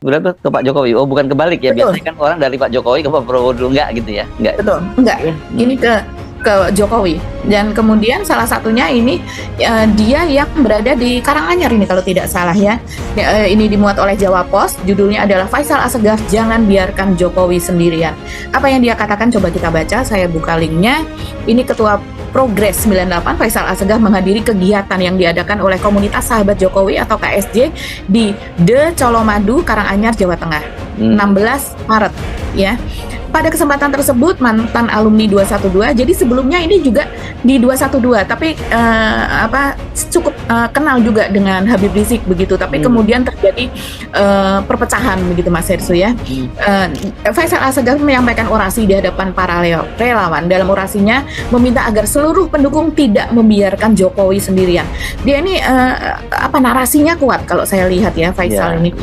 2019 ke Pak Jokowi. Oh, bukan kebalik ya. Betul. Biasanya kan orang dari Pak Jokowi ke Pak Prabowo dulu, enggak gitu ya? Enggak. Betul, enggak. Ini ke Jokowi. Dan kemudian salah satunya ini dia yang berada di Karanganyar ini kalau tidak salah ya. Ini dimuat oleh Jawa Pos, judulnya adalah Faisal Assegaf jangan biarkan Jokowi sendirian. Apa yang dia katakan coba kita baca, saya buka linknya. Ini Ketua Progres 98 Faisal Assegaf menghadiri kegiatan yang diadakan oleh komunitas sahabat Jokowi atau KSJ di The Colomadu, Karanganyar, Jawa Tengah. 16 Maret ya. Pada kesempatan tersebut mantan alumni 212, jadi sebelumnya ini juga di 212, tapi cukup kenal juga dengan Habib Rizik begitu, tapi kemudian terjadi perpecahan begitu Mas Hersu ya. Faisal Assegaf menyampaikan orasi di hadapan para relawan. Dalam orasinya meminta agar seluruh pendukung tidak membiarkan Jokowi sendirian. Dia ini narasinya kuat kalau saya lihat ya Faisal ini.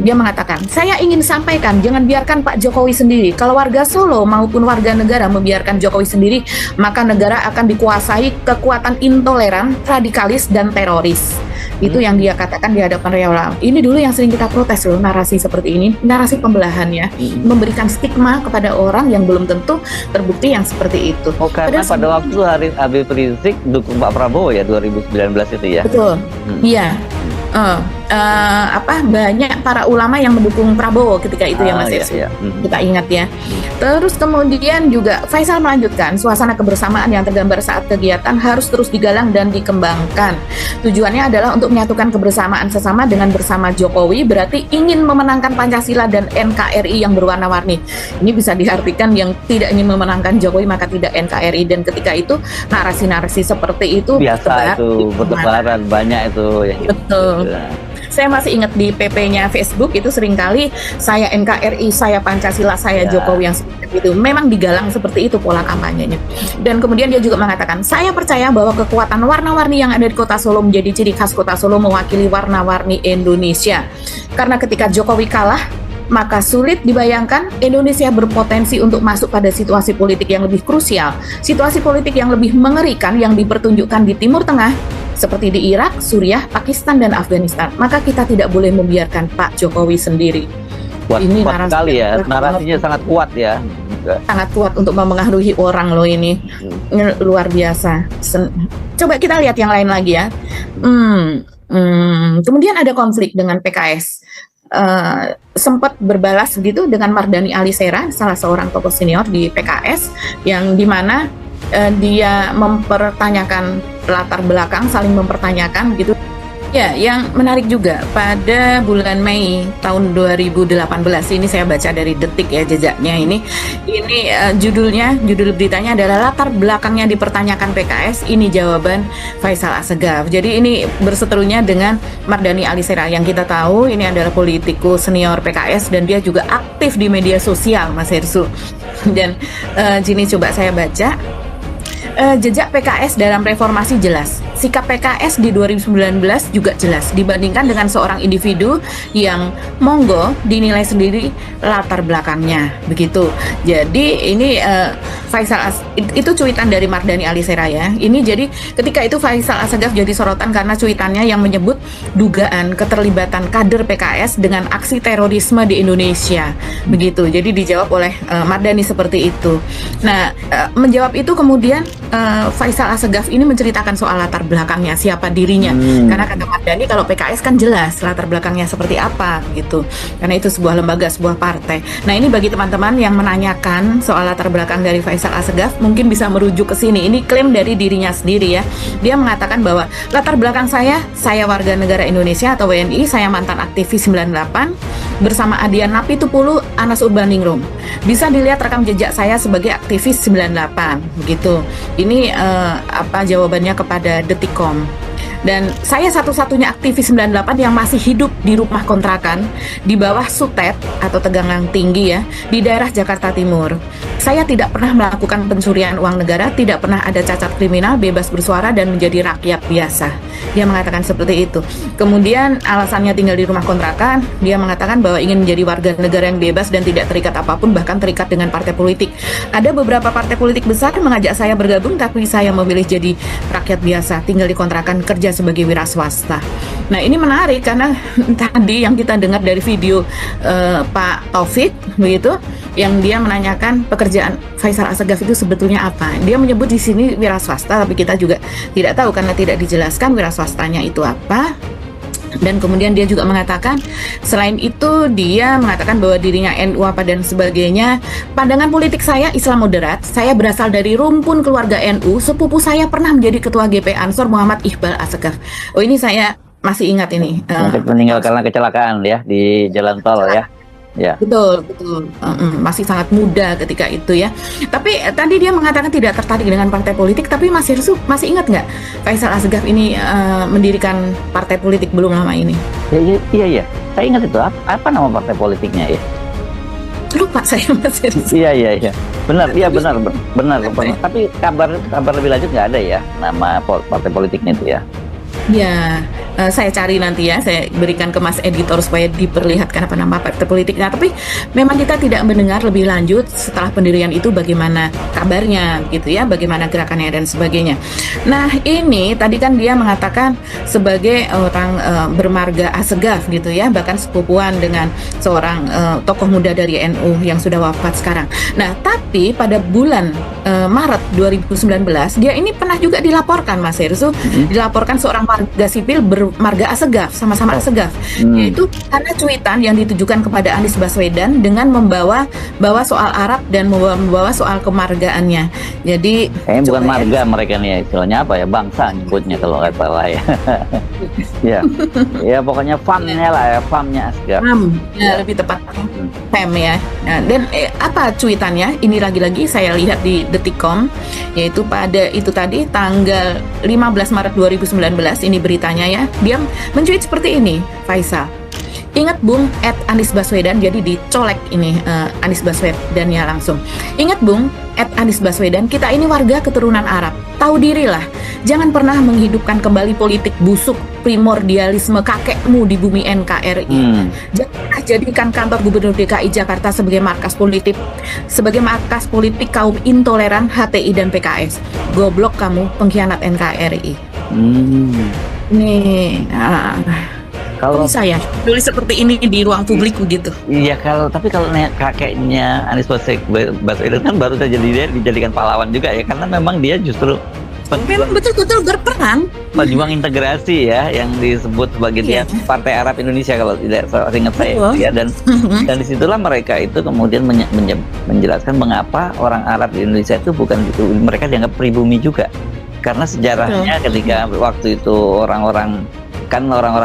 Dia mengatakan, saya ingin sampaikan jangan biarkan Pak Jokowi sendiri. Kalau warga Solo maupun warga negara membiarkan Jokowi sendiri, maka negara akan dikuasai kekuatan intoleran, radikalis, dan teroris. Itu yang dia katakan di hadapan relawan. Ini dulu yang sering kita protes loh, narasi seperti ini, narasi pembelahan ya, memberikan stigma kepada orang yang belum tentu terbukti yang seperti itu. Oh, karena pada waktu Habib Rizik dukung Pak Prabowo ya 2019 itu ya. Betul. Iya. Banyak para ulama yang mendukung Prabowo ketika itu ya Mas Yesus. Kita ingat ya. Terus kemudian juga Faisal melanjutkan, suasana kebersamaan yang tergambar saat kegiatan harus terus digalang dan dikembangkan. Tujuannya adalah untuk menyatukan kebersamaan sesama dengan bersama Jokowi, berarti ingin memenangkan Pancasila dan NKRI yang berwarna-warni. Ini bisa diartikan yang tidak ingin memenangkan Jokowi maka tidak NKRI, dan ketika itu narasi-narasi seperti itu biasa itu bertebaran banyak itu ya. Betul. Saya masih ingat di PP-nya Facebook itu seringkali saya NKRI, saya Pancasila, saya Jokowi yang seperti itu. Memang digalang seperti itu pola kampanyenya. Dan kemudian dia juga mengatakan, saya percaya bahwa kekuatan warna-warni yang ada di Kota Solo menjadi ciri khas Kota Solo mewakili warna-warni Indonesia. Karena ketika Jokowi kalah, maka sulit dibayangkan Indonesia berpotensi untuk masuk pada situasi politik yang lebih krusial, situasi politik yang lebih mengerikan yang dipertunjukkan di Timur Tengah, seperti di Irak, Suriah, Pakistan, dan Afghanistan. Maka kita tidak boleh membiarkan Pak Jokowi sendiri. Ini kuat sekali ya, narasinya sangat kuat ya. Sangat kuat untuk memengaruhi orang loh ini. Luar biasa. Coba kita lihat yang lain lagi ya. Kemudian ada konflik dengan PKS. Sempat berbalas begitu dengan Mardhani Alisera, salah seorang tokoh senior di PKS, yang dimana dia mempertanyakan latar belakang, saling mempertanyakan gitu. Ya, yang menarik juga pada bulan Mei tahun 2018 ini saya baca dari Detik ya jejaknya ini judul beritanya adalah latar belakangnya dipertanyakan PKS, ini jawaban Faisal Assegaf. Jadi ini berseterunya dengan Mardhani Alisera yang kita tahu ini adalah politikus senior PKS dan dia juga aktif di media sosial Mas Hersu. Dan sini coba saya baca. Jejak PKS dalam reformasi jelas. Sikap PKS di 2019 juga jelas dibandingkan dengan seorang individu yang monggo dinilai sendiri latar belakangnya begitu. Jadi ini Faisal itu cuitan dari Mardhani Alisera ya. Ini jadi ketika itu Faisal Assegaf jadi sorotan karena cuitannya yang menyebut dugaan keterlibatan kader PKS dengan aksi terorisme di Indonesia begitu. Jadi dijawab oleh Mardhani seperti itu. Nah, menjawab itu kemudian Faisal Assegaf ini menceritakan soal latar belakangnya, siapa dirinya. Karena kata Mardhani kalau PKS kan jelas latar belakangnya seperti apa gitu. Karena itu sebuah lembaga, sebuah partai. Nah, ini bagi teman-teman yang menanyakan soal latar belakang dari Faisal Assegaf mungkin bisa merujuk ke sini. Ini klaim dari dirinya sendiri ya. Dia mengatakan bahwa latar belakang saya warga negara Indonesia atau WNI, saya mantan aktivis 98 bersama Adian Napitupulu, Anas Urbaningrum. Bisa dilihat rekam jejak saya sebagai aktivis 98 begitu. Ini jawabannya kepada Detikcom. Dan saya satu-satunya aktivis 98 yang masih hidup di rumah kontrakan di bawah Sutet atau Tegangan Tinggi ya, di daerah Jakarta Timur. Saya tidak pernah melakukan pencurian uang negara, tidak pernah ada cacat kriminal, bebas bersuara dan menjadi rakyat biasa. Dia mengatakan seperti itu. Kemudian alasannya tinggal di rumah kontrakan, dia mengatakan bahwa ingin menjadi warga negara yang bebas dan tidak terikat apapun, bahkan terikat dengan partai politik. Ada beberapa partai politik besar mengajak saya bergabung, tapi saya memilih jadi rakyat biasa, tinggal di kontrakan, kerja bekerja sebagai wira swasta. Nah, ini menarik karena tadi yang kita dengar dari video Pak Taufik begitu, yang dia menanyakan pekerjaan Faisal Assegaf itu sebetulnya apa. Dia menyebut di sini wira swasta, tapi kita juga tidak tahu karena tidak dijelaskan wira swastanya itu apa. Dan kemudian dia juga mengatakan, selain itu dia mengatakan bahwa dirinya NU apa dan sebagainya. Pandangan politik saya Islam moderat, saya berasal dari rumpun keluarga NU, sepupu saya pernah menjadi ketua GP Ansor Muhammad Iqbal Assegaf. Oh, ini saya masih ingat ini. Meninggal karena kecelakaan ya di jalan tol ya. Ya. Betul. Masih sangat muda ketika itu ya. Tapi tadi dia mengatakan tidak tertarik dengan partai politik, tapi Mas Hirsu masih ingat nggak Faisal Assegaf ini mendirikan partai politik belum lama ini? Iya. Saya ingat itu. Apa nama partai politiknya ya? Lupa saya, Mas Hirsu. Iya. Benar. Tapi kabar lebih lanjut nggak ada ya nama partai politiknya itu ya? Ya, saya cari nanti ya, saya berikan ke Mas Editor supaya diperlihatkan apa nama partai politiknya. Tapi memang kita tidak mendengar lebih lanjut setelah pendirian itu bagaimana kabarnya gitu ya, bagaimana gerakannya dan sebagainya. Nah, ini tadi kan dia mengatakan sebagai orang bermarga Assegaf gitu ya, bahkan sepupuan dengan seorang tokoh muda dari NU yang sudah wafat sekarang. Nah, tapi pada bulan Maret 2019 dia ini pernah juga dilaporkan, Mas Hirsu, dilaporkan seorang warga sipil bermarga Assegaf, sama-sama Assegaf, yaitu karena cuitan yang ditujukan kepada Anies Baswedan dengan membawa soal Arab dan membawa soal kemargaannya. Jadi kayaknya bukan marga mereka nih, istilahnya apa ya, bangsa nyebutnya kalau nggak salah ya. Ya pokoknya famnya lah ya, famnya Assegaf. Ya, lebih tepat fam ya. Nah, dan apa cuitannya? Ini lagi-lagi saya lihat di Detikcom, yaitu pada itu tadi tanggal 15 Maret 2019 ini beritanya ya. Dia mencuit seperti ini, Faisal. Ingat Bung, @Anies Baswedan, jadi dicolek ini Anies Baswedannya langsung. Ingat Bung, @Anies Baswedan, kita ini warga keturunan Arab. Tahu dirilah, jangan pernah menghidupkan kembali politik busuk primordialisme kakekmu di bumi NKRI. Jangan jadikan kantor Gubernur DKI Jakarta sebagai markas politik kaum intoleran HTI dan PKS. Goblok kamu, pengkhianat NKRI. Nih, kalau saya tulis seperti ini di ruang publik begitu. Iya, tapi kalau kakeknya Anies Baswedan kan baru saja dijadikan pahlawan juga ya, karena memang dia justru memang betul-betul berperan pejuang integrasi ya, yang disebut sebagai dia Partai Arab Indonesia kalau tidak ingat saya ya, dan disitulah mereka itu kemudian menjelaskan mengapa orang Arab di Indonesia itu bukan gitu, mereka dianggap pribumi juga. Karena sejarahnya ketika waktu itu orang-orang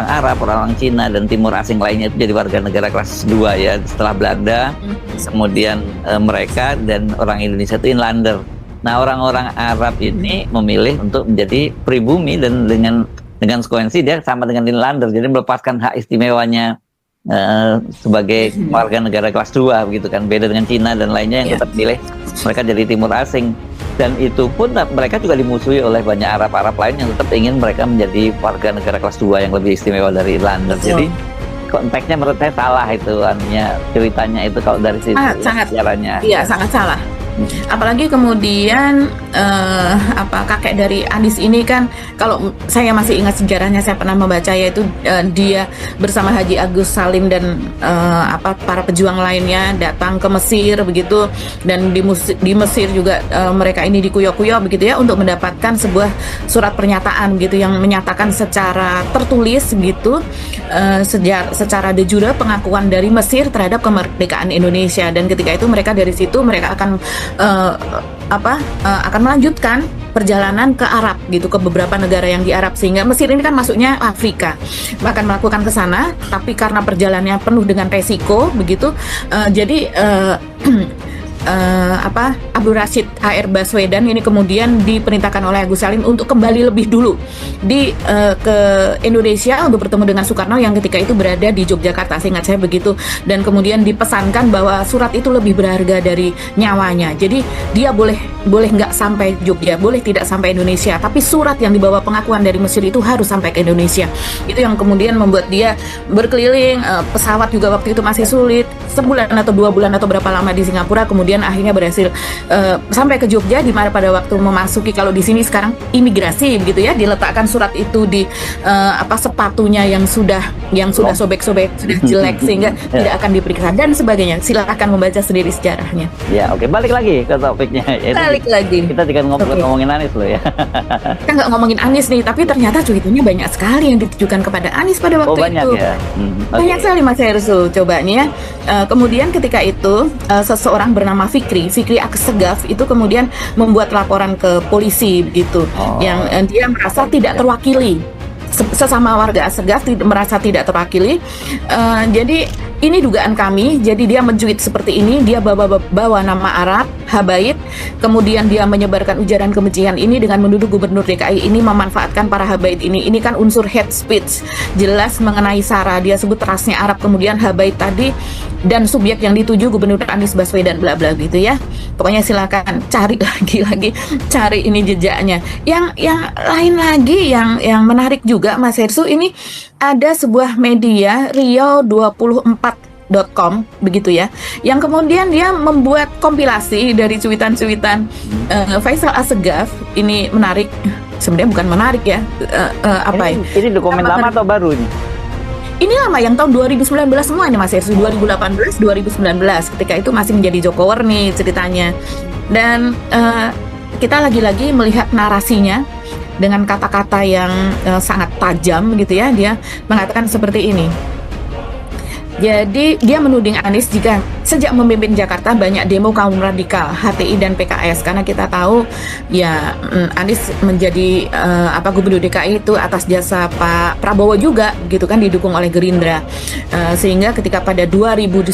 Arab, orang-orang Cina dan Timur Asing lainnya itu jadi warga negara kelas 2 ya setelah Belanda. Kemudian mereka dan orang Indonesia itu inlander. Nah, orang-orang Arab ini memilih untuk menjadi pribumi dan dengan konsekuensi dia sama dengan inlander. Jadi melepaskan hak istimewanya sebagai warga negara kelas 2 begitu kan. Beda dengan Cina dan lainnya yang tetap pilih mereka jadi Timur Asing. Dan itu pun mereka juga dimusuhi oleh banyak Arab lain yang tetap ingin mereka menjadi warga negara kelas 2 yang lebih istimewa dari Irlander. Jadi konteksnya menurut saya salah itu, ceritanya itu kalau dari situ sejarahnya. Iya, sangat salah. Apalagi kemudian kakek dari Anies ini kan, kalau saya masih ingat sejarahnya, saya pernah membaca, yaitu dia bersama Haji Agus Salim dan para pejuang lainnya datang ke Mesir begitu, dan di Mesir juga mereka ini dikuyok-kuyok begitu ya untuk mendapatkan sebuah surat pernyataan gitu yang menyatakan secara tertulis gitu secara de jure pengakuan dari Mesir terhadap kemerdekaan Indonesia. Dan ketika itu mereka dari situ mereka akan akan melanjutkan perjalanan ke Arab gitu, ke beberapa negara yang di Arab, sehingga Mesir ini kan masuknya Afrika, bahkan melakukan ke sana, tapi karena perjalanannya penuh dengan resiko begitu, jadi Abdul Rashid HR Baswedan ini kemudian diperintahkan oleh Agus Salim untuk kembali lebih dulu ke Indonesia untuk bertemu dengan Soekarno yang ketika itu berada di Yogyakarta, seingat saya begitu. Dan kemudian dipesankan bahwa surat itu lebih berharga dari nyawanya. Jadi dia boleh nggak sampai Jogja, boleh tidak sampai Indonesia, tapi surat yang dibawa pengakuan dari Mesir itu harus sampai ke Indonesia. Itu yang kemudian membuat dia berkeliling, pesawat juga waktu itu masih sulit, sebulan atau 2 bulan atau berapa lama di Singapura, kemudian kemudian akhirnya berhasil sampai ke Jogja, di mana pada waktu memasuki, kalau di sini sekarang imigrasi begitu ya, diletakkan surat itu di sepatunya yang sudah sobek-sobek, sudah jelek sehingga tidak akan diperiksa dan sebagainya. Silahkan membaca sendiri sejarahnya. Ya, oke. Balik lagi ke topiknya. Balik lagi. Kita juga ngomongin Anies loh ya. Kita nggak ngomongin Anies nih, tapi ternyata cuitannya banyak sekali yang ditujukan kepada Anies pada waktu banyak itu. Ya? Banyak sekali Mas Hersu, coba nih ya. Kemudian ketika itu seseorang bernama Fikri Assegaf itu kemudian membuat laporan ke polisi begitu, yang dia merasa tidak terwakili. Sesama warga Assegaf merasa tidak terwakili. Jadi ini dugaan kami. Jadi dia mencuit seperti ini, dia bawa nama Arab, Habaib, kemudian dia menyebarkan ujaran kebencian ini dengan menuduh Gubernur DKI ini memanfaatkan para Habaib ini. Ini kan unsur hate speech, jelas mengenai SARA. Dia sebut rasnya Arab, kemudian Habaib tadi, dan subjek yang dituju Gubernur Anies Baswedan, bla bla gitu ya. Pokoknya silakan cari lagi cari ini jejaknya. Yang lain lagi yang menarik juga Mas Hersu, ini ada sebuah media Riau24.com begitu ya, yang kemudian dia membuat kompilasi dari cuitan-cuitan Faisal Assegaf. Ini menarik, sebenarnya bukan menarik ya, ini dokumen lama atau baru ini? Ini lama, yang tahun 2019 semua ini Mas Hersu, 2018, 2019, ketika itu masih menjadi Jokower nih ceritanya. Dan kita lagi-lagi melihat narasinya dengan kata-kata yang sangat tajam gitu ya. Dia mengatakan seperti ini. Jadi dia menuding Anies jika sejak memimpin Jakarta banyak demo kaum radikal, HTI dan PKS, karena kita tahu ya Anies menjadi Gubernur DKI itu atas jasa Pak Prabowo juga gitu kan, didukung oleh Gerindra, sehingga ketika pada 2019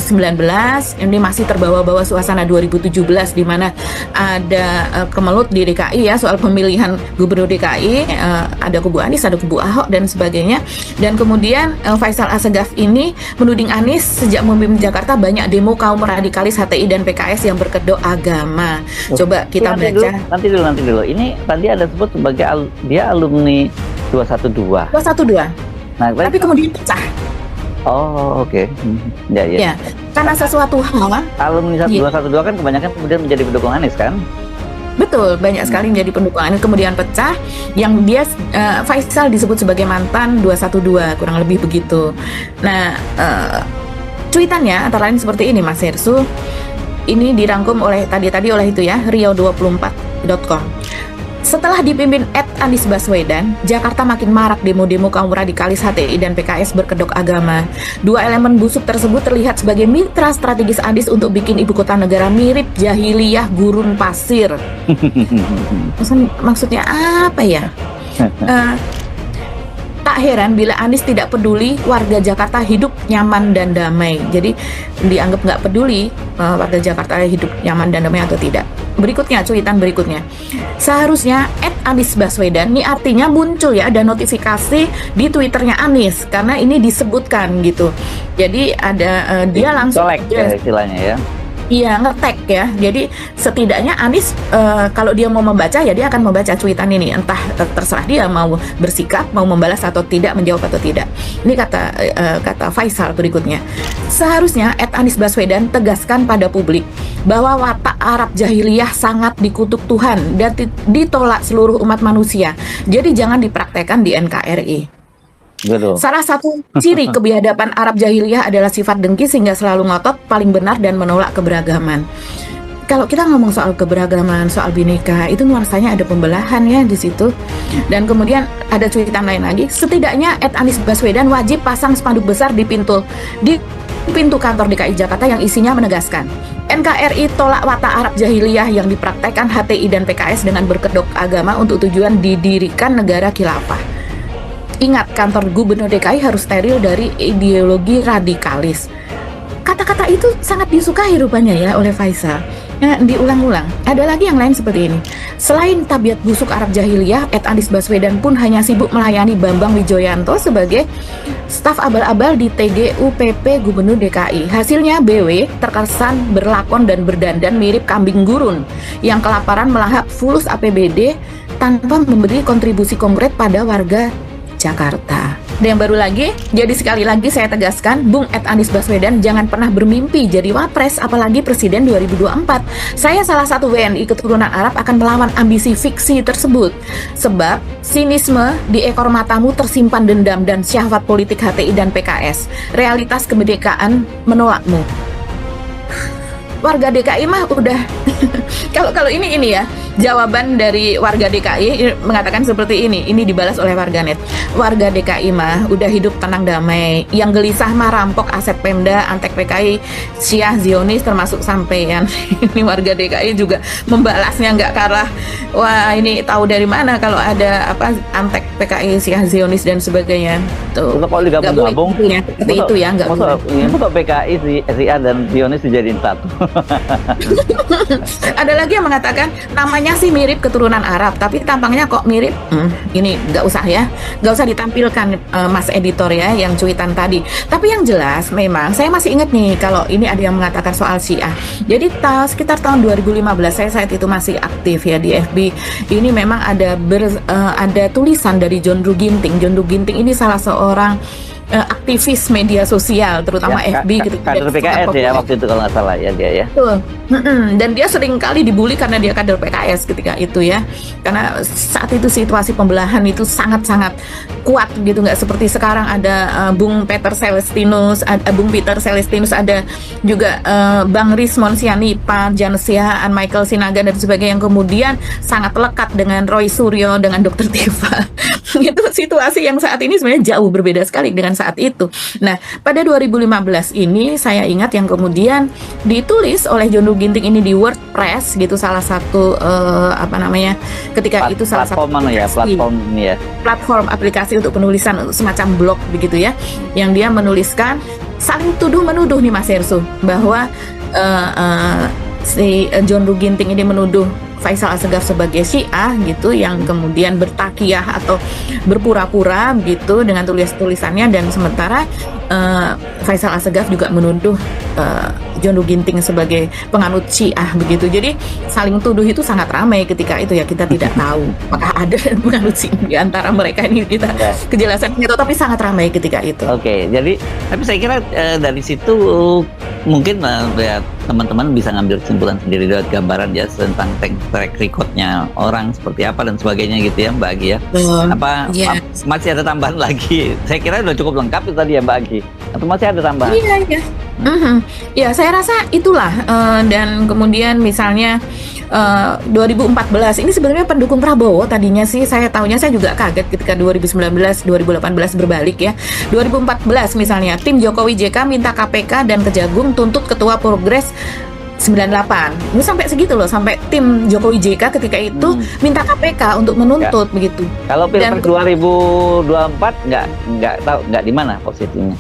ini masih terbawa-bawa suasana 2017 di mana ada kemelut di DKI ya soal pemilihan Gubernur DKI, ada kubu Anies, ada kubu Ahok dan sebagainya. Dan kemudian Faisal Assegaf ini menuding Anies sejak memimpin Jakarta banyak demo kaum radikalis HTI dan PKS yang berkedok agama. Coba kita baca. Nanti dulu. Ini tadi ada sebut sebagai dia alumni 212. 212. Nah, tapi kemudian pecah. Oh, oke. Ya. Karena sesuatu hal. Alumni 212 kan kebanyakan kemudian menjadi pendukung Anies kan? Betul, banyak sekali menjadi pendukung Anies, kemudian pecah. Yang dia Faisal disebut sebagai mantan 212, kurang lebih begitu. Nah, cuitannya antara lain seperti ini Mas Hersu. Ini dirangkum oleh tadi oleh itu ya, Riau24.com. Setelah dipimpin Anies Baswedan, Jakarta makin marak demo-demo kaum radikalis HTI dan PKS berkedok agama. Dua elemen busuk tersebut terlihat sebagai mitra strategis Anies untuk bikin ibu kota negara mirip jahiliyah gurun pasir. Maksudnya apa ya? Tak heran bila Anies tidak peduli warga Jakarta hidup nyaman dan damai. Jadi dianggap nggak peduli warga Jakarta hidup nyaman dan damai atau tidak. Berikutnya, cuitan berikutnya. Seharusnya @Anies Baswedan, ini artinya muncul ya, ada notifikasi di Twitternya Anies karena ini disebutkan gitu. Jadi ada dia langsung colek ya istilahnya ya. Iya, nge-tag ya. Jadi setidaknya Anies kalau dia mau membaca ya dia akan membaca cuitan ini. Entah terserah dia mau bersikap, mau membalas atau tidak, menjawab atau tidak. Ini kata Faisal berikutnya. Seharusnya @Anies Baswedan tegaskan pada publik bahwa watak Arab jahiliyah sangat dikutuk Tuhan dan ditolak seluruh umat manusia. Jadi jangan dipraktekkan di NKRI. Betul. Salah satu ciri kebiadaban Arab jahiliyah adalah sifat dengki sehingga selalu ngotot paling benar dan menolak keberagaman. Kalau kita ngomong soal keberagaman, soal bineka, itu nuansanya ada pembelahan ya di situ. Dan kemudian ada cuitan lain lagi. Setidaknya @Anies Baswedan wajib pasang spanduk besar di pintu kantor DKI Jakarta yang isinya menegaskan NKRI tolak watak Arab jahiliyah yang dipraktekkan HTI dan PKS dengan berkedok agama untuk tujuan didirikan negara khilafah. Ingat, kantor Gubernur DKI harus steril dari ideologi radikalis. Kata-kata itu sangat disukai rupanya ya oleh Faisal. Ya, diulang-ulang. Ada lagi yang lain seperti ini. Selain tabiat busuk Arab jahiliyah, @Anies Baswedan pun hanya sibuk melayani Bambang Wijoyanto sebagai staf abal-abal di TGUPP Gubernur DKI. Hasilnya BW terkesan berlakon dan berdandan mirip kambing gurun yang kelaparan melahap fulus APBD tanpa memberi kontribusi konkret pada warga Jakarta. Dan yang baru lagi, jadi sekali lagi saya tegaskan, Bung Anies Baswedan jangan pernah bermimpi jadi wapres, apalagi presiden 2024. Saya salah satu WNI keturunan Arab akan melawan ambisi fiksi tersebut. Sebab sinisme di ekor matamu tersimpan dendam dan syahwat politik HTI dan PKS. Realitas kemerdekaan menolakmu. Warga DKI mah udah kalau ini ya jawaban dari warga DKI mengatakan seperti ini dibalas oleh warganet. Warga DKI mah udah hidup tenang damai, yang gelisah mah rampok aset Pemda, antek PKI, Syiah Zionis termasuk sampean. Ini warga DKI juga membalasnya nggak kalah. Wah, ini tahu dari mana kalau ada apa antek PKI, Syiah Zionis dan sebagainya. Tuh. Kalau digabung-gabung Ya, seperti itu ya, nggak boleh. Ini PKI, Syiah dan Zionis dijadiin satu. Ada lagi yang mengatakan namanya sih mirip keturunan Arab, tapi tampangnya kok mirip. Ini nggak usah ya, nggak usah ditampilkan Mas Editor ya yang cuitan tadi. Tapi yang jelas memang saya masih ingat nih kalau ini ada yang mengatakan soal Syiah. Jadi sekitar tahun 2015 saya saat itu masih aktif ya di FB. Ini memang ada tulisan dari John Ruh Ginting. John Ruh Ginting ini salah seorang aktivis media sosial terutama ya, FB gitu. Kader PKS ya waktu itu kalau nggak salah ya dia ya. Betul. Dan dia sering kali dibully karena dia kader PKS ketika itu ya. Karena saat itu situasi pembelahan itu sangat-sangat kuat gitu, nggak seperti sekarang ada Bung Peter Celestinus, ada juga Bang Rismon Sianipa, Jan Sihaan, Michael Sinaga dan sebagainya yang kemudian sangat lekat dengan Roy Suryo, dengan Dr. Tifa. Itu situasi yang saat ini sebenarnya jauh berbeda sekali dengan saat itu. Nah, pada 2015 ini saya ingat yang kemudian ditulis oleh John Ruh Ginting ini di WordPress gitu, salah satu ketika itu salah satu platform aplikasi untuk penulisan semacam blog begitu ya, yang dia menuliskan saling tuduh menuduh nih Mas Hersu bahwa si John Ruh Ginting ini menuduh Faisal Assegaf sebagai Syiah gitu, yang kemudian bertakiyah atau berpura-pura gitu dengan tulisannya, dan sementara Faisal Assegaf juga menuduh John Ruh Ginting sebagai penganut Syiah begitu. Jadi saling tuduh itu sangat ramai ketika itu ya, kita tidak tahu apakah ada penganut Syiah di antara mereka ini, kita kejelasannya itu, tapi sangat ramai ketika itu. Oke, jadi tapi saya kira dari situ mungkin ya, teman-teman bisa ngambil kesimpulan sendiri dari gambaran ya tentang track recordnya orang seperti apa dan sebagainya gitu ya Mbak Agi ya. Masih ada tambahan lagi? Saya kira udah cukup lengkap itu tadi ya Mbak Agi. Atau masih ada tambahan? Iya. Ya, saya rasa itulah. Dan kemudian misalnya 2014 ini sebenarnya pendukung Prabowo tadinya sih, saya tahunya saya juga kaget ketika 2019 2018 berbalik ya. 2014 misalnya tim Jokowi JK minta KPK dan Kejagung tuntut ketua Progres 98. Ini sampai segitu loh, sampai tim Jokowi JK ketika itu minta KPK untuk menuntut begitu. Kalau Pilpres 2024 nggak di mana posisinya?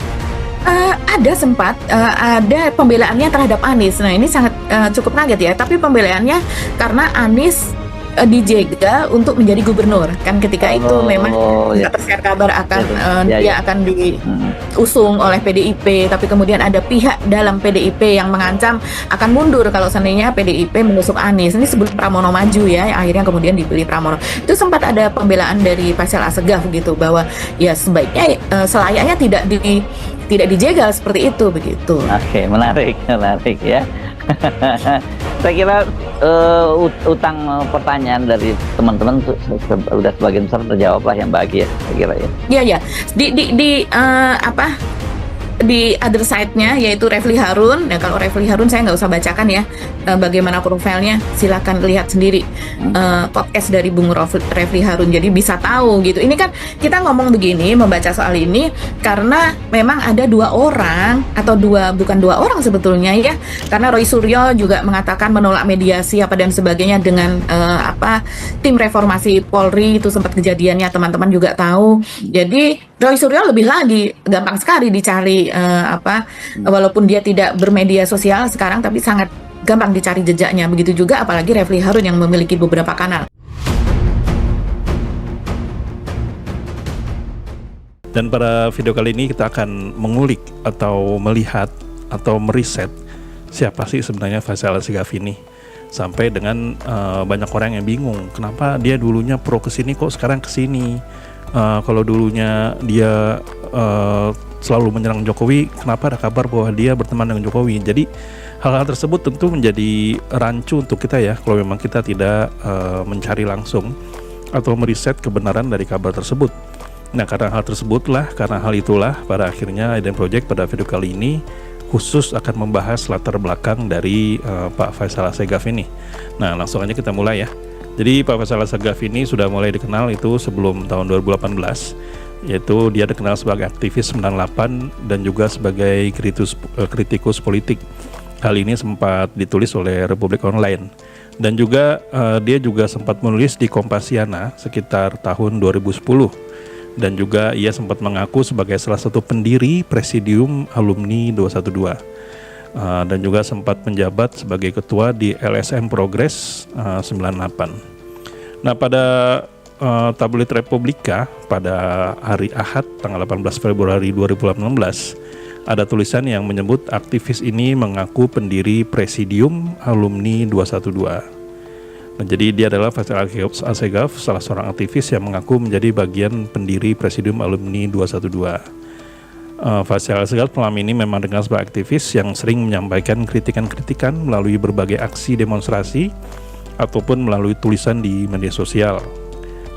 Ada sempat ada pembelaannya terhadap Anies. Nah, ini sangat cukup kaget ya, tapi pembelaannya karena Anies dijegal untuk menjadi gubernur kan ketika itu memang tersiar kabar akan dia akan diusung oleh PDIP, tapi kemudian ada pihak dalam PDIP yang mengancam akan mundur kalau seandainya PDIP menusuk Anies. Ini sebelum Pramono maju ya, akhirnya kemudian dipilih Pramono. Itu sempat ada pembelaan dari Faisal Assegaf gitu, bahwa ya sebaiknya selayaknya tidak dijegal seperti itu begitu. Oke, menarik ya. Saya kira utang pertanyaan dari teman-teman sudah sebagian besar terjawab lah yang bahagia, saya kira ya. Iya. Di other side-nya yaitu Refli Harun. Nah, kalau Refli Harun saya nggak usah bacakan ya bagaimana profilnya, silakan lihat sendiri podcast dari Bung Refli Harun, jadi bisa tahu gitu. Ini kan kita ngomong begini, membaca soal ini karena memang ada bukan dua orang sebetulnya ya, karena Roy Suryo juga mengatakan menolak mediasi apa dan sebagainya dengan tim reformasi Polri, itu sempat kejadiannya, teman-teman juga tahu. Jadi Roy Suryo lebih lagi gampang sekali dicari walaupun dia tidak bermedia sosial sekarang, tapi sangat gampang dicari jejaknya. Begitu juga apalagi Refli Harun yang memiliki beberapa kanal. Dan pada video kali ini kita akan mengulik atau melihat atau meriset siapa sih sebenarnya Faisal Assegaf ini, sampai dengan banyak orang yang bingung kenapa dia dulunya pro kesini kok sekarang kesini. Kalau dulunya dia selalu menyerang Jokowi, kenapa ada kabar bahwa dia berteman dengan Jokowi? Jadi hal-hal tersebut tentu menjadi rancu untuk kita ya, kalau memang kita tidak mencari langsung atau meriset kebenaran dari kabar tersebut. Nah, karena hal itulah pada akhirnya Eden Project pada video kali ini khusus akan membahas latar belakang dari Pak Faisal Assegaf ini. Nah, langsung aja kita mulai ya. Jadi Pak Faisal Assegaf ini sudah mulai dikenal itu sebelum tahun 2018. Yaitu dia dikenal sebagai aktivis 98 dan juga sebagai kritikus politik. Hal ini sempat ditulis oleh Republik Online. Dan juga dia juga sempat menulis di Kompasiana sekitar tahun 2010. Dan juga ia sempat mengaku sebagai salah satu pendiri Presidium Alumni 212. Dan juga sempat menjabat sebagai ketua di LSM Progress 98. Nah, pada tabloid Republika pada hari Ahad tanggal 18 Februari 2018 ada tulisan yang menyebut aktivis ini mengaku pendiri Presidium Alumni 212. Nah, jadi dia adalah Faisal Assegaf, salah seorang aktivis yang mengaku menjadi bagian pendiri Presidium Alumni 212. Faisal Assegaf selama ini memang dengan sebagai aktivis yang sering menyampaikan kritikan-kritikan melalui berbagai aksi demonstrasi ataupun melalui tulisan di media sosial.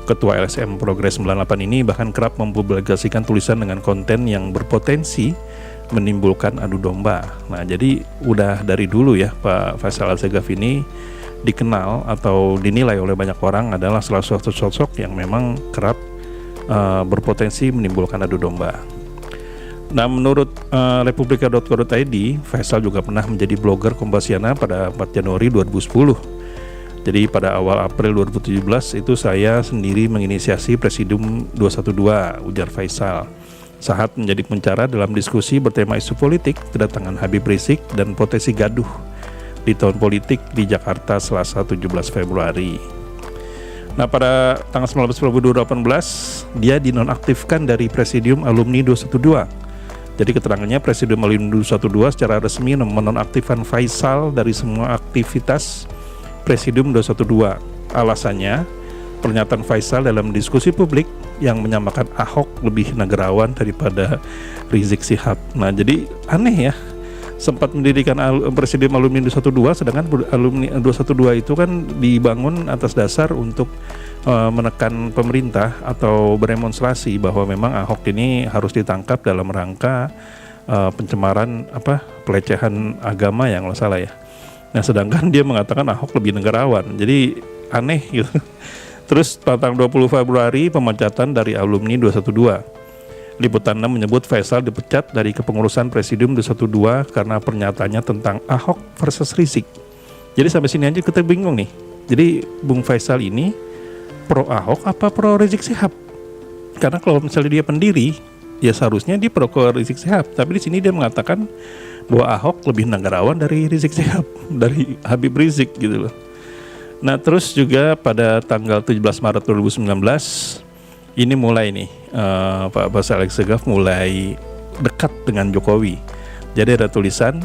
Ketua LSM Progress 98 ini bahkan kerap mempublikasikan tulisan dengan konten yang berpotensi menimbulkan adu domba. Nah, jadi udah dari dulu ya Pak Faisal Assegaf ini dikenal atau dinilai oleh banyak orang adalah salah satu sosok yang memang kerap berpotensi menimbulkan adu domba. Nah, menurut republika.co.id, Faisal juga pernah menjadi blogger Kompasiana pada 4 Januari 2010. Jadi pada awal April 2017 itu saya sendiri menginisiasi Presidium 212, ujar Faisal. Saat menjadi pembicara dalam diskusi bertema isu politik, kedatangan Habib Rizik dan potensi gaduh di tahun politik di Jakarta Selasa 17 Februari. Nah, pada tanggal 19 Februari 2018, dia dinonaktifkan dari Presidium Alumni 212. Jadi keterangannya Presidium Alumni 212 secara resmi menonaktifkan Faisal dari semua aktivitas Presidium 212. Alasannya, pernyataan Faisal dalam diskusi publik yang menyamakan Ahok lebih negarawan daripada Rizik Syihab. Nah, jadi aneh ya, sempat mendirikan Presidium Alumni 212, sedangkan Alumni 212 itu kan dibangun atas dasar untuk menekan pemerintah atau berdemonstrasi bahwa memang Ahok ini harus ditangkap dalam rangka pencemaran pelecehan agama yang nggak salah ya. Nah, sedangkan dia mengatakan Ahok lebih negarawan. Jadi aneh gitu. Terus pada tanggal 20 Februari pemecatan dari alumni 212. Liputan 6 menyebut Faisal dipecat dari kepengurusan Presidium 212 karena pernyataannya tentang Ahok versus Rizik. Jadi sampai sini aja kita bingung nih. Jadi Bung Faisal ini pro Ahok apa pro Rizik Syihab? Karena kalau misalnya dia pendiri, ya seharusnya dia pro Rizik Syihab. Tapi di sini dia mengatakan bahwa Ahok lebih negarawan dari Rizik Syihab, dari Habib Rizik gitu loh. Nah, terus juga pada tanggal 17 Maret 2019 ini mulai nih Pak Faisal Assegaf mulai dekat dengan Jokowi. Jadi ada tulisan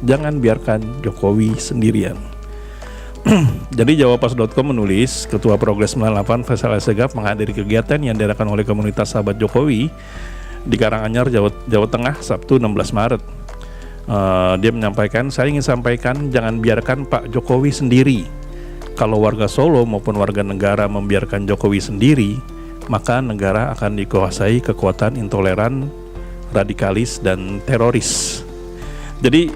jangan biarkan Jokowi sendirian. Jadi jawapas.com menulis Ketua Progres 98 Faisal Assegaf menghadiri kegiatan yang diadakan oleh komunitas sahabat Jokowi di Karanganyar, Jawa Tengah, Sabtu 16 Maret. Dia menyampaikan, saya ingin sampaikan jangan biarkan Pak Jokowi sendiri. Kalau warga Solo maupun warga negara membiarkan Jokowi sendiri, maka negara akan dikuasai kekuatan intoleran, radikalis, dan teroris. Jadi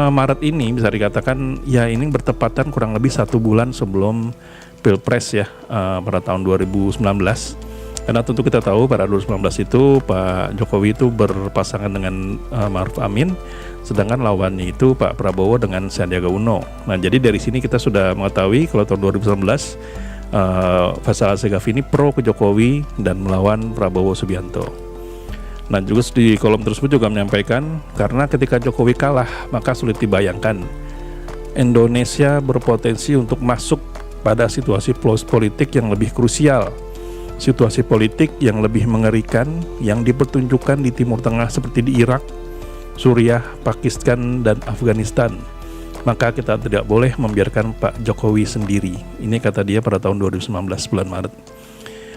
Maret ini bisa dikatakan ya ini bertepatan kurang lebih 1 bulan sebelum Pilpres ya pada tahun 2019. Karena tentu kita tahu pada 2019 itu Pak Jokowi itu berpasangan dengan Ma'ruf Amin, sedangkan lawannya itu Pak Prabowo dengan Sandiaga Uno. Nah, jadi dari sini kita sudah mengetahui kalau tahun 2019 Faisal Assegaf ini pro ke Jokowi dan melawan Prabowo Subianto. Nah, juga di kolom tersebut juga menyampaikan karena ketika Jokowi kalah maka sulit dibayangkan Indonesia berpotensi untuk masuk pada situasi politik yang lebih krusial. Situasi politik yang lebih mengerikan yang dipertunjukkan di Timur Tengah seperti di Irak, Suriah, Pakistan, dan Afghanistan. Maka kita tidak boleh membiarkan Pak Jokowi sendiri. Ini kata dia pada tahun 2019 bulan Maret.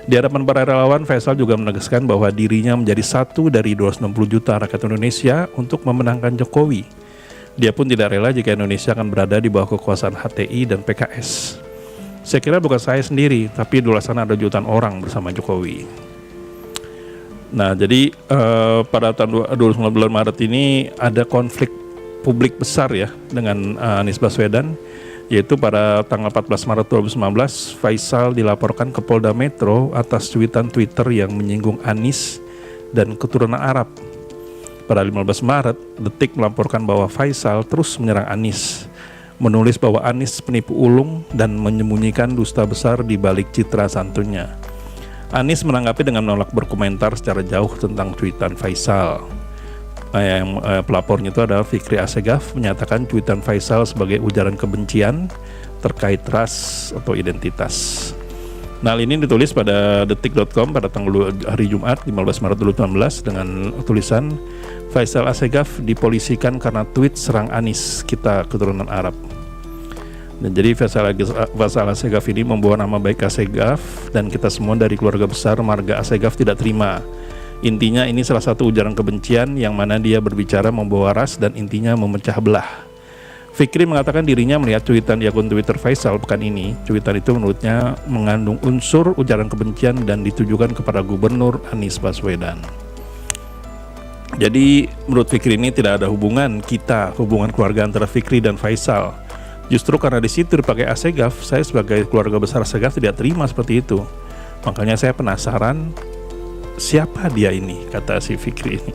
Di hadapan para relawan, Faisal juga menegaskan bahwa dirinya menjadi satu dari 260 juta rakyat Indonesia untuk memenangkan Jokowi. Dia pun tidak rela jika Indonesia akan berada di bawah kekuasaan HTI dan PKS. Saya kira bukan saya sendiri, tapi di luar sana ada jutaan orang bersama Jokowi. Nah, jadi pada tahun 29 bulan Maret ini ada konflik publik besar ya dengan Anies Baswedan, yaitu pada tanggal 14 Maret 2019, Faisal dilaporkan ke Polda Metro atas cuitan Twitter yang menyinggung Anies dan keturunan Arab. Pada 15 Maret, Detik melaporkan bahwa Faisal terus menyerang Anies, menulis bahwa Anies penipu ulung dan menyembunyikan dusta besar di balik citra santunnya. Anies menanggapi dengan menolak berkomentar secara jauh tentang cuitan Faisal. Pelapornya itu adalah Fikri Assegaf, menyatakan cuitan Faisal sebagai ujaran kebencian terkait ras atau identitas. Nah, ini ditulis pada detik.com pada tanggal hari Jumat 15 Maret 2019 dengan tulisan Faisal Assegaf dipolisikan karena tweet serang Anies, kita keturunan Arab. Dan jadi Faisal Assegaf ini membawa nama baik Assegaf, dan kita semua dari keluarga besar marga Assegaf tidak terima. Intinya ini salah satu ujaran kebencian yang mana dia berbicara membawa ras dan intinya memecah belah. Fikri mengatakan dirinya melihat cuitan di akun Twitter Faisal pekan ini. Cuitan itu menurutnya mengandung unsur ujaran kebencian dan ditujukan kepada Gubernur Anies Baswedan. Jadi menurut Fikri ini tidak ada hubungan keluarga antara Fikri dan Faisal. Justru karena di situ dipakai Assegaf, saya sebagai keluarga besar Assegaf tidak terima seperti itu. Makanya saya penasaran siapa dia ini, kata si Fikri ini.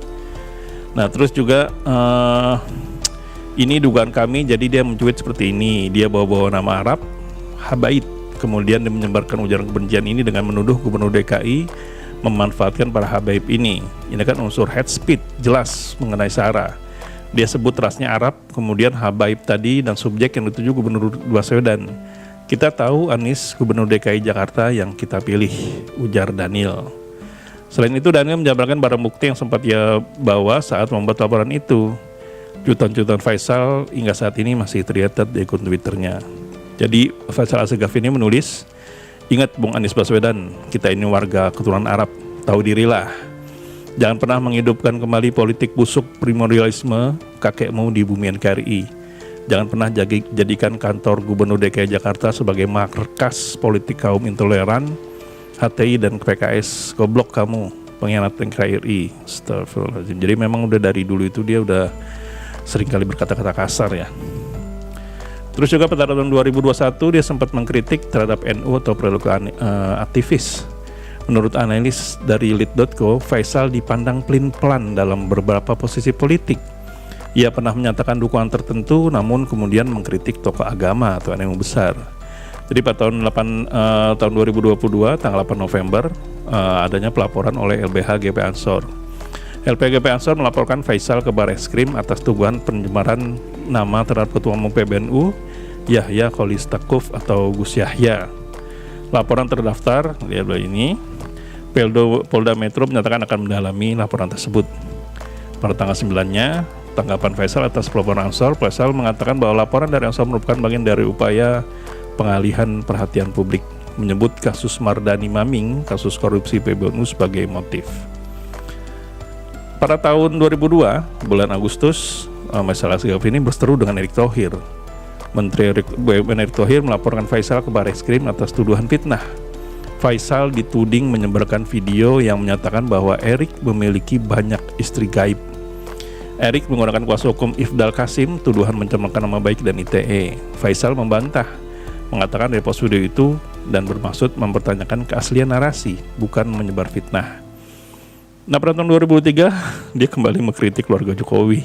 Nah, terus juga ini dugaan kami, jadi dia mencuit seperti ini. Dia bawa-bawa nama Arab, Habaib. Kemudian dia menyebarkan ujaran kebencian ini dengan menuduh Gubernur DKI memanfaatkan para Habaib ini. Ini kan unsur hate speech, jelas mengenai Sara. Dia sebut rasnya Arab, kemudian Habaib tadi dan subjek yang dituju Gubernur Baswedan. Kita tahu Anies Gubernur DKI Jakarta yang kita pilih, ujar Daniel. Selain itu, Daniel menjabarkan barang bukti yang sempat ia bawa saat membuat laporan itu. Cuitan-cuitan Faisal hingga saat ini masih terlihat di akun Twitternya. Jadi Faisal Assegaf ini menulis, ingat Bung Anies Baswedan, kita ini warga keturunan Arab, tahu dirilah. Jangan pernah menghidupkan kembali politik busuk primordialisme kakekmu di bumi NKRI. Jangan pernah jadikan kantor Gubernur DKI Jakarta sebagai markas politik kaum intoleran, HTI dan PKS. Goblok kamu, pengkhianat NKRI. Astagfirullahaladzim. Jadi memang udah dari dulu itu dia udah sering kali berkata-kata kasar ya. Terus juga pada tahun 2021 dia sempat mengkritik terhadap NU atau perilaku aktivis. Menurut analis dari Lead.co, Faisal dipandang pelin-pelan dalam beberapa posisi politik. Ia pernah menyatakan dukungan tertentu, namun kemudian mengkritik tokoh agama atau NU besar. Jadi pada tahun 2022 tanggal 8 November adanya pelaporan oleh LBH GP Ansor. LPGP Ansor melaporkan Faisal ke Barreskrim atas tuduhan pencemaran nama terhadap Ketua Umum PBNU Yahya Kholistakuf atau Gus Yahya. Laporan terdaftar, lihat ini. Polda Metro menyatakan akan mendalami laporan tersebut. Pada tanggal 9-nya, tanggapan Faisal atas pelaporan Ansor, Faisal mengatakan bahwa laporan dari Ansor merupakan bagian dari upaya pengalihan perhatian publik, menyebut kasus Mardani Maming, kasus korupsi PBNU sebagai motif. Pada tahun 2002, bulan Agustus, Faisal Assegaf ini berseteru dengan Erick Thohir. Menteri BUMN Erick Thohir melaporkan Faisal ke Barreskrim atas tuduhan fitnah. Faisal dituding menyebarkan video yang menyatakan bahwa Erick memiliki banyak istri gaib. Erick menggunakan kuasa hukum Ifdal Kasim, tuduhan mencemarkan nama baik dan ITE. Faisal membantah, mengatakan repost video itu dan bermaksud mempertanyakan keaslian narasi, bukan menyebar fitnah. Nah, pada tahun 2003 dia kembali mengkritik keluarga Jokowi.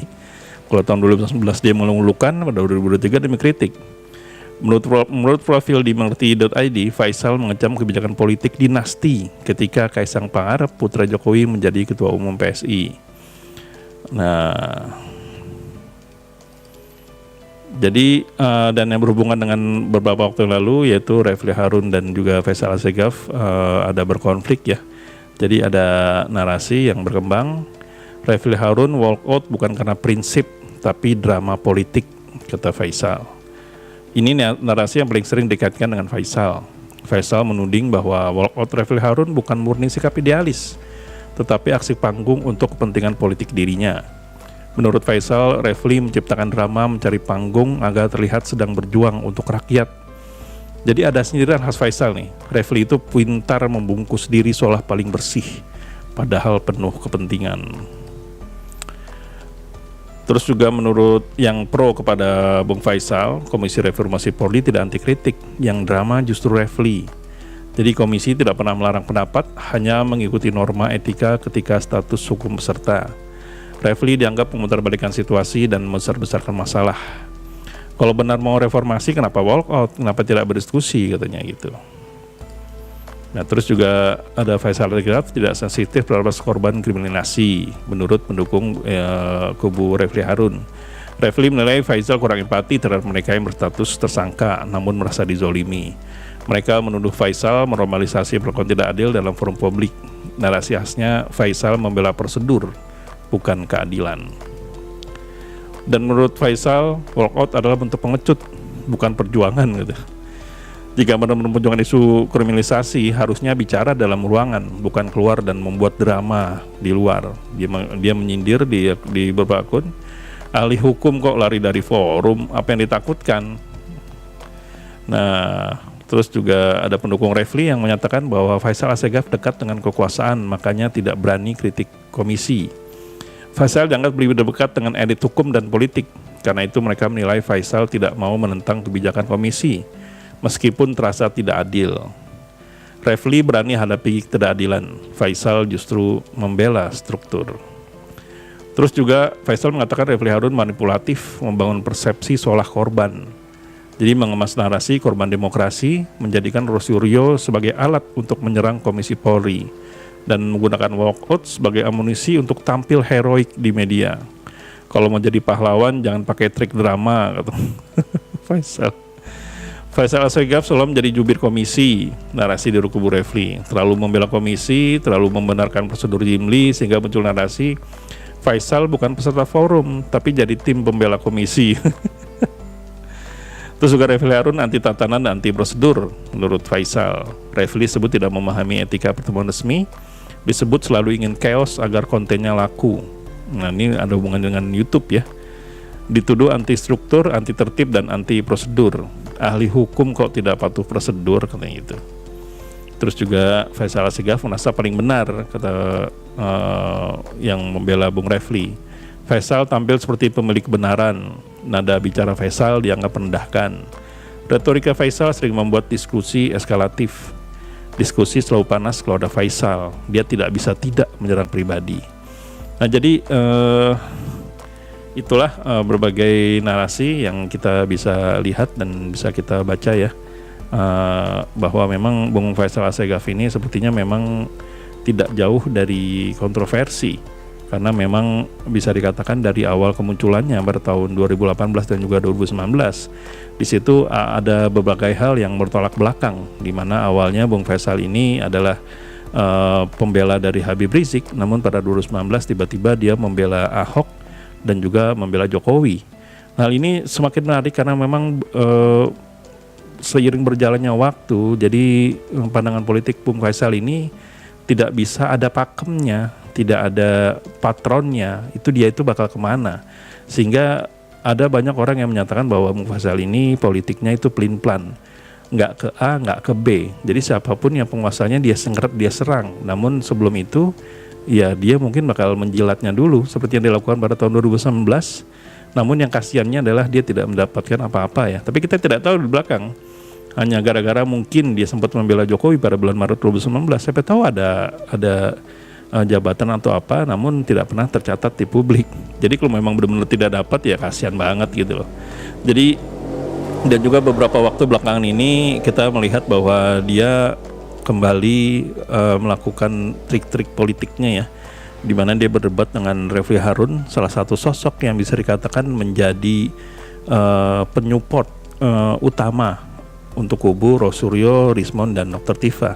Kalau tahun 2019 dia mengeluhkan, pada 2023 dia mengkritik. Menurut profil di mengerti.id, Faisal mengecam kebijakan politik dinasti ketika Kaisang Pangarep, putra Jokowi, menjadi ketua umum PSI. Nah, jadi dan yang berhubungan dengan beberapa waktu yang lalu, yaitu Refli Harun dan juga Faisal Assegaf ada berkonflik ya. Jadi ada narasi yang berkembang, Refli Harun walk out bukan karena prinsip tapi drama politik, kata Faisal. Ini narasi yang paling sering dikaitkan dengan Faisal. Faisal menuding bahwa walkout Refli Harun bukan murni sikap idealis, tetapi aksi panggung untuk kepentingan politik dirinya. Menurut Faisal, Refli menciptakan drama mencari panggung agar terlihat sedang berjuang untuk rakyat. Jadi ada sindiran khas Faisal nih, Refli itu pintar membungkus diri seolah paling bersih, padahal penuh kepentingan. Terus juga menurut yang pro kepada Bung Faisal, Komisi Reformasi Polri tidak anti kritik, yang drama justru Refli. Jadi komisi tidak pernah melarang pendapat, hanya mengikuti norma etika ketika status hukum peserta. Refli dianggap memutarbalikan situasi dan membesar-besarkan masalah. Kalau benar mau reformasi, kenapa walk out? Kenapa tidak berdiskusi, katanya gitu. Nah, terus juga ada Faisal Regraf tidak sensitif terhadap korban kriminalisasi menurut pendukung kubu Refli Harun. Refli menilai Faisal kurang empati terhadap mereka yang berstatus tersangka namun merasa dizolimi. Mereka menuduh Faisal menormalisasi perlakuan tidak adil dalam forum publik. Narasi khasnya Faisal membela prosedur, bukan keadilan. Dan menurut Faisal, walkout adalah bentuk pengecut, bukan perjuangan gitu. Jika benar-benar memperjuangkan isu kriminalisasi, harusnya bicara dalam ruangan, bukan keluar dan membuat drama di luar. Dia menyindir di beberapa akun, ahli hukum kok lari dari forum, apa yang ditakutkan? Nah, terus juga ada pendukung Refli yang menyatakan bahwa Faisal Assegaf dekat dengan kekuasaan, makanya tidak berani kritik komisi. Faisal dianggap lebih dekat dengan elit hukum dan politik, karena itu mereka menilai Faisal tidak mau menentang kebijakan komisi, meskipun terasa tidak adil. Refli berani hadapi ketidakadilan, Faisal justru membela struktur. Terus juga Faisal mengatakan Refli Harun manipulatif, membangun persepsi seolah korban. Jadi mengemas narasi korban demokrasi, menjadikan Rosuryo sebagai alat untuk menyerang Komisi Polri, dan menggunakan walkout sebagai amunisi untuk tampil heroik di media. Kalau mau jadi pahlawan jangan pakai trik drama, kata Faisal Assegaf selalu menjadi jubir komisi, narasi di kubu Refli, terlalu membela komisi, terlalu membenarkan prosedur Jimli sehingga muncul narasi Faisal bukan peserta forum tapi jadi tim pembela komisi. Terus juga Refli Harun anti tatanan dan anti prosedur menurut Faisal. Refli sebut tidak memahami etika pertemuan resmi, disebut selalu ingin chaos agar kontennya laku. Nah, ini ada hubungan dengan YouTube ya. Dituduh anti struktur, anti tertib, dan anti prosedur. Ahli hukum kok tidak patuh prosedur, katanya gitu. Terus juga Faisal Assegaf merasa paling benar, kata yang membela Bung Refli. Faisal tampil seperti pemilik kebenaran. Nada bicara Faisal dianggap merendahkan. Retorika Faisal sering membuat diskusi eskalatif. Diskusi selalu panas kalau ada Faisal. Dia tidak bisa tidak menyerang pribadi. Nah, jadi itulah berbagai narasi yang kita bisa lihat dan bisa kita baca ya, bahwa memang Bung Faisal Assegaf ini sepertinya memang tidak jauh dari kontroversi, karena memang bisa dikatakan dari awal kemunculannya pada tahun 2018 dan juga 2019 di situ ada berbagai hal yang bertolak belakang, di mana awalnya Bung Faisal ini adalah pembela dari Habib Rizik, namun pada 2019 tiba-tiba dia membela Ahok dan juga membela Jokowi. Hal ini semakin menarik karena memang seiring berjalannya waktu, jadi pandangan politik Bung Faisal ini tidak bisa ada pakemnya, tidak ada patronnya, itu dia itu bakal kemana. Sehingga ada banyak orang yang menyatakan bahwa Bung Faisal ini politiknya itu pelin-pelan, nggak ke A, nggak ke B. Jadi siapapun yang penguasanya dia sengret, dia serang. Namun sebelum itu ya dia mungkin bakal menjilatnya dulu seperti yang dilakukan pada tahun 2019. Namun yang kasihannya adalah dia tidak mendapatkan apa-apa ya. Tapi kita tidak tahu di belakang. Hanya gara-gara mungkin dia sempat membela Jokowi pada bulan Maret 2019. Siapa tahu ada jabatan atau apa, namun tidak pernah tercatat di publik. Jadi kalau memang benar-benar tidak dapat ya kasihan banget gitu loh. Jadi dan juga beberapa waktu belakangan ini kita melihat bahwa dia kembali melakukan trik-trik politiknya ya, di mana dia berdebat dengan Refli Harun, salah satu sosok yang bisa dikatakan menjadi penyupport utama untuk kubu Rosuryo, Rismon, dan Dr. Tifa.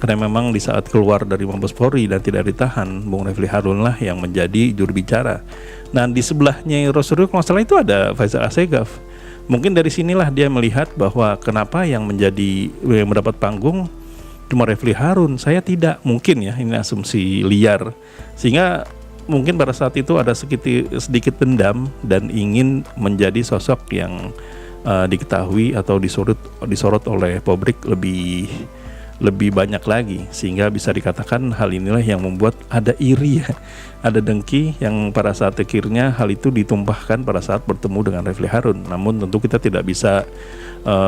Karena memang di saat keluar dari Mabes Polri dan tidak ditahan, Bung Refli Harun lah yang menjadi juru bicara. Nah, di sebelahnya Rosuryo kalau nggak salah itu ada Faisal Assegaf. Mungkin dari sinilah dia melihat bahwa kenapa yang mendapat panggung cuma Refli Harun, saya tidak. Mungkin ya, ini asumsi liar. Sehingga mungkin pada saat itu ada sedikit dendam dan ingin menjadi sosok yang diketahui atau disorot oleh publik lebih banyak lagi, sehingga bisa dikatakan hal inilah yang membuat ada iri ya, ada dengki yang pada saat akhirnya hal itu ditumpahkan pada saat bertemu dengan Refli Harun. Namun tentu kita tidak bisa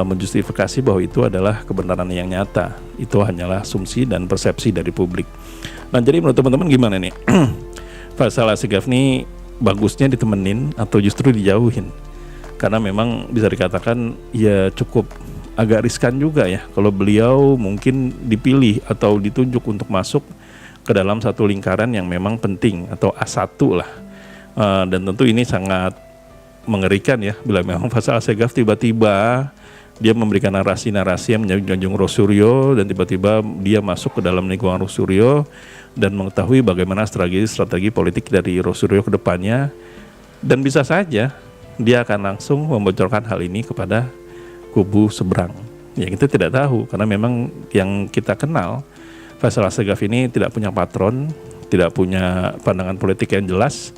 menjustifikasi bahwa itu adalah kebenaran yang nyata. Itu hanyalah asumsi dan persepsi dari publik. Nah, jadi menurut teman-teman gimana nih? Faisal Assegaf ini bagusnya ditemenin atau justru dijauhin? Karena memang bisa dikatakan ya cukup agak riskan juga ya kalau beliau mungkin dipilih atau ditunjuk untuk masuk ke dalam satu lingkaran yang memang penting atau A1 lah. Dan tentu ini sangat mengerikan ya bila memang Faisal Assegaf tiba-tiba dia memberikan narasi-narasi yang menjunjung Rosuryo dan tiba-tiba dia masuk ke dalam lingkungan Rosuryo dan mengetahui bagaimana strategi politik dari Rosuryo ke depannya, dan bisa saja dia akan langsung membocorkan hal ini kepada kubu seberang. Ya, kita tidak tahu karena memang yang kita kenal Faisal Assegaf ini tidak punya patron, tidak punya pandangan politik yang jelas.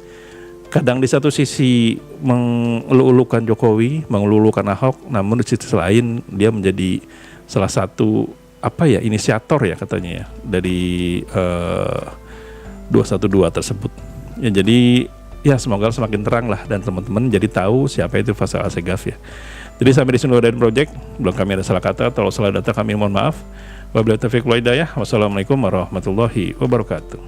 Kadang di satu sisi mengelu-elukan Jokowi, mengelu-elukan Ahok, namun di sisi lain dia menjadi salah satu inisiator ya katanya ya dari 212 tersebut. Ya, jadi ya semoga semakin terang lah dan teman-teman jadi tahu siapa itu Faisal Assegaf ya. Jadi sampai di sini Wadain Project, belum kami ada salah kata, kalau salah data kami mohon maaf. Wabillahi taufiq wal hidayah. Wassalamualaikum warahmatullahi wabarakatuh.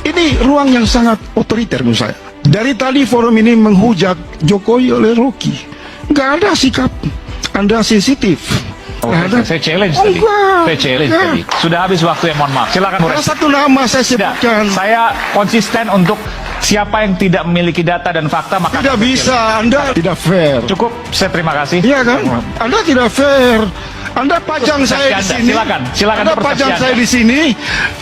Ini ruang yang sangat otoriter menurut saya. Dari tadi forum ini menghujat Jokowi oleh Rocky. Nggak ada sikap Anda sensitif. Saya challenge tadi. Saya challenge tadi. Sudah habis waktu ya, mohon maaf. Silakan Bu Ada Res. satu nama saya sebutkan. Saya konsisten untuk siapa yang tidak memiliki data dan fakta maka Tidak bisa, Anda tidak fair. cukup. Saya terima kasih. Iya kan? Anda tidak fair. Anda pajang Persepsi saya di Anda. sini. Silakan Anda persepsi pajang Anda. saya di sini.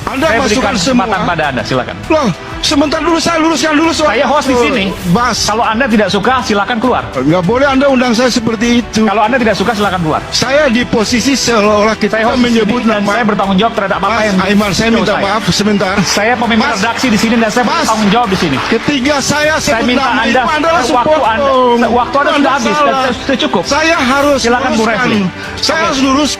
Anda Saya masukkan berikan semua. kesempatan pada Anda. Silakan. Loh, sebentar dulu saya luruskan dulu soal. Saya host di sini. Bas. Kalau Anda tidak suka silakan keluar. Nggak boleh Anda undang saya seperti itu. Kalau Anda tidak suka silakan keluar. Saya di posisi seolah-olah Saya kita host di menyebut sini dan nama. saya bertanggung jawab terhadap apa Mas yang Aiman, saya show minta maaf sebentar. Saya pemimpin Mas, redaksi di sini dan saya Mas. bertanggung jawab di sini. Ketika saya Saya sebut minta nama Anda, itu langsung waktu Anda potong. sudah habis dan salah. sudah cukup. Saya harus Silakan Bu luruskan. Refli. Saya Oke. harus lurus.